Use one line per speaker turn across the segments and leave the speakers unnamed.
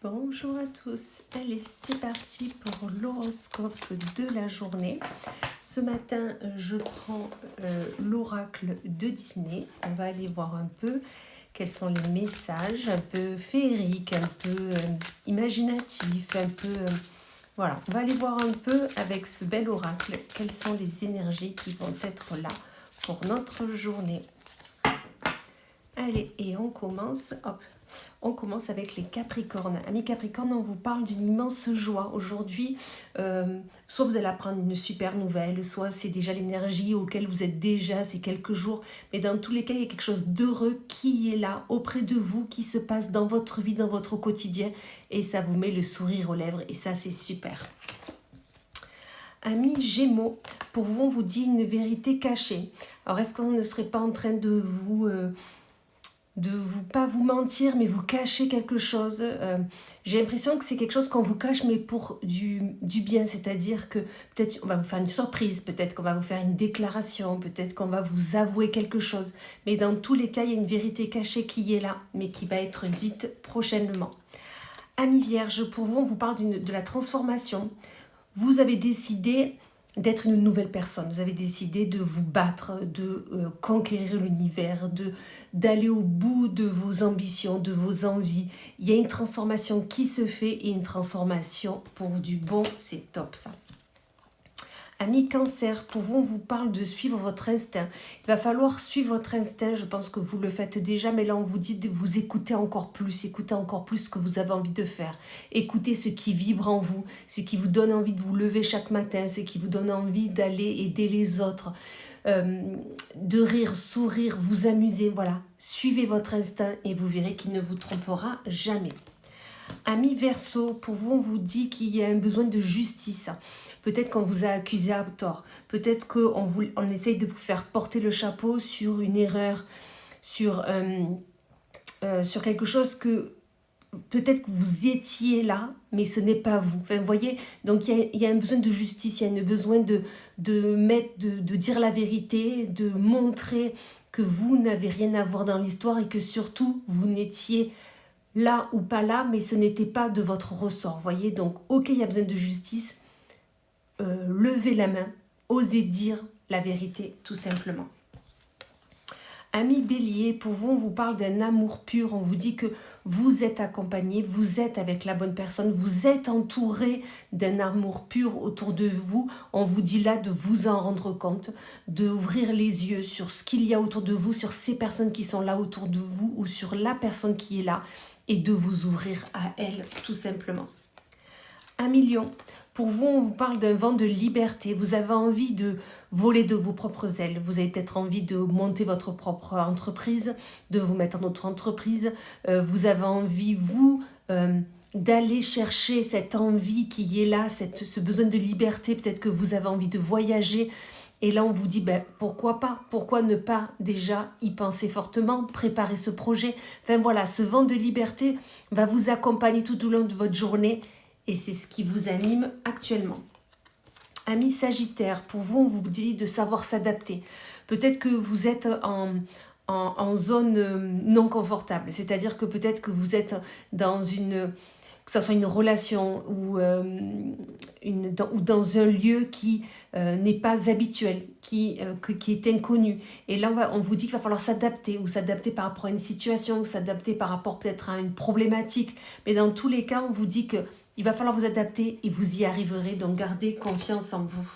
Bonjour à tous, allez c'est parti pour l'horoscope de la journée. Ce matin je prends l'oracle de Disney. On va aller voir un peu quels sont les messages, un peu féeriques, un peu imaginatifs, un peu... voilà, on va aller voir un peu avec ce bel oracle quelles sont les énergies qui vont être là pour notre journée. Allez, et on commence, hop. On commence avec les Capricornes. Amis Capricornes, on vous parle d'une immense joie. Aujourd'hui, soit vous allez apprendre une super nouvelle, soit c'est déjà l'énergie auquel vous êtes déjà ces quelques jours. Mais dans tous les cas, il y a quelque chose d'heureux qui est là, auprès de vous, qui se passe dans votre vie, dans votre quotidien. Et ça vous met le sourire aux lèvres et ça, c'est super. Amis Gémeaux, pour vous, on vous dit une vérité cachée. Alors, est-ce qu'on ne serait pas en train de vous... pas vous mentir, mais vous cacher quelque chose. J'ai l'impression que c'est quelque chose qu'on vous cache, mais pour du bien. C'est-à-dire que peut-être on va vous faire une surprise, peut-être qu'on va vous faire une déclaration, peut-être qu'on va vous avouer quelque chose. Mais dans tous les cas, il y a une vérité cachée qui est là, mais qui va être dite prochainement. Amis Vierges, pour vous, on vous parle de la transformation. Vous avez décidé d'être une nouvelle personne. Vous avez décidé de vous battre, de conquérir l'univers, d'aller au bout de vos ambitions, de vos envies. Il y a une transformation qui se fait et une transformation pour du bon, c'est top ça. Amis Cancer, pour vous, on vous parle de suivre votre instinct. Il va falloir suivre votre instinct, je pense que vous le faites déjà, mais là on vous dit de vous écouter encore plus ce que vous avez envie de faire. Écoutez ce qui vibre en vous, ce qui vous donne envie de vous lever chaque matin, ce qui vous donne envie d'aller aider les autres, de rire, sourire, vous amuser, voilà. Suivez votre instinct et vous verrez qu'il ne vous trompera jamais. Amis Verseau, pour vous, on vous dit qu'il y a un besoin de justice. Peut-être qu'on vous a accusé à tort. Peut-être qu'on essaye de vous faire porter le chapeau sur une erreur, sur quelque chose que peut-être que vous étiez là, mais ce n'est pas vous. Enfin, vous voyez, donc il y a un besoin de justice, il y a un besoin de dire la vérité, de montrer que vous n'avez rien à voir dans l'histoire et que surtout, vous n'étiez là ou pas là, mais ce n'était pas de votre ressort. Vous voyez, donc ok, il y a besoin de justice. Levez la main, osez dire la vérité tout simplement. Amis Bélier, pour vous, on vous parle d'un amour pur, on vous dit que vous êtes accompagné, vous êtes avec la bonne personne, vous êtes entouré d'un amour pur autour de vous. On vous dit là de vous en rendre compte, d'ouvrir les yeux sur ce qu'il y a autour de vous, sur ces personnes qui sont là autour de vous ou sur la personne qui est là et de vous ouvrir à elle tout simplement. Amis Lion, pour vous, on vous parle d'un vent de liberté. Vous avez envie de voler de vos propres ailes. Vous avez peut-être envie de monter votre propre entreprise, de vous mettre dans notre entreprise. Vous avez envie, vous, d'aller chercher cette envie qui est là, ce besoin de liberté. Peut-être que vous avez envie de voyager. Et là, on vous dit, pourquoi pas? Pourquoi ne pas déjà y penser fortement, préparer ce projet? Enfin voilà, ce vent de liberté va vous accompagner tout au long de votre journée. Et c'est ce qui vous anime actuellement. Amis Sagittaire, pour vous, on vous dit de savoir s'adapter. Peut-être que vous êtes en zone non confortable. C'est-à-dire que peut-être que vous êtes dans que ce soit une relation ou dans un lieu qui n'est pas habituel, qui est inconnu. Et là, on vous dit qu'il va falloir s'adapter, ou s'adapter par rapport à une situation, ou s'adapter par rapport peut-être à une problématique. Mais dans tous les cas, on vous dit que il va falloir vous adapter et vous y arriverez, donc gardez confiance en vous.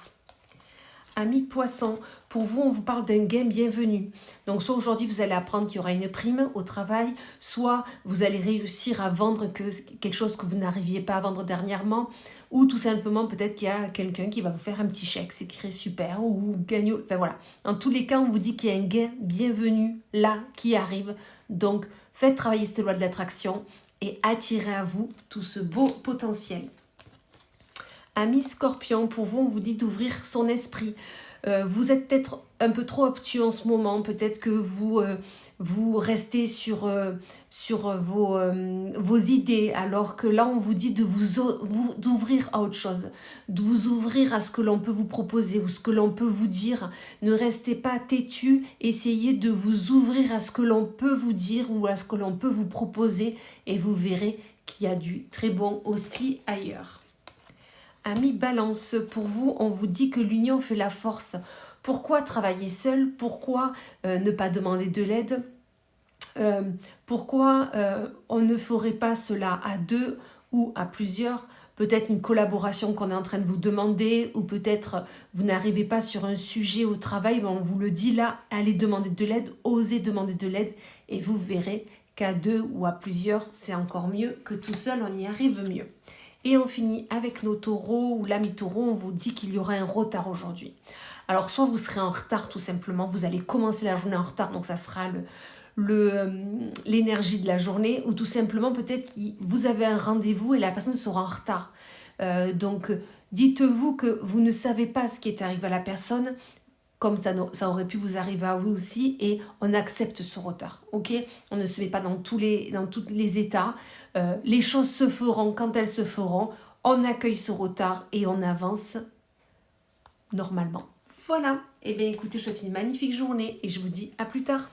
Amis Poissons, pour vous, on vous parle d'un gain bienvenu. Donc soit aujourd'hui, vous allez apprendre qu'il y aura une prime au travail, soit vous allez réussir à vendre quelque chose que vous n'arriviez pas à vendre dernièrement, ou tout simplement peut-être qu'il y a quelqu'un qui va vous faire un petit chèque, c'est très super, ou gagner, enfin voilà. Dans tous les cas, on vous dit qu'il y a un gain bienvenu là qui arrive, donc faites travailler cette loi de l'attraction et attirez à vous tout ce beau potentiel. Amis Scorpion, pour vous, on vous dit d'ouvrir son esprit. Vous êtes peut-être un peu trop obtus en ce moment, peut-être que vous restez sur vos idées, alors que là on vous dit de d'ouvrir à autre chose, de vous ouvrir à ce que l'on peut vous proposer ou ce que l'on peut vous dire. Ne restez pas têtu, essayez de vous ouvrir à ce que l'on peut vous dire ou à ce que l'on peut vous proposer et vous verrez qu'il y a du très bon aussi ailleurs. Amis Balance, pour vous, on vous dit que l'union fait la force. Pourquoi travailler seul? Pourquoi ne pas demander de l'aide? Pourquoi on ne ferait pas cela à deux ou à plusieurs? Peut-être une collaboration qu'on est en train de vous demander, ou peut-être vous n'arrivez pas sur un sujet au travail, mais on vous le dit là, allez demander de l'aide, osez demander de l'aide, et vous verrez qu'à deux ou à plusieurs, c'est encore mieux, que tout seul, on y arrive mieux. Et on finit avec nos taureaux ou l'ami taureau, on vous dit qu'il y aura un retard aujourd'hui. Alors soit vous serez en retard tout simplement, vous allez commencer la journée en retard, donc ça sera l'énergie de la journée, ou tout simplement peut-être que vous avez un rendez-vous et la personne sera en retard. Donc dites-vous que vous ne savez pas ce qui est arrivé à la personne, comme ça aurait pu vous arriver à vous aussi, et on accepte ce retard, ok? On ne se met pas dans tous les états, les choses se feront quand elles se feront, on accueille ce retard et on avance normalement. Voilà, et bien écoutez, je vous souhaite une magnifique journée et je vous dis à plus tard.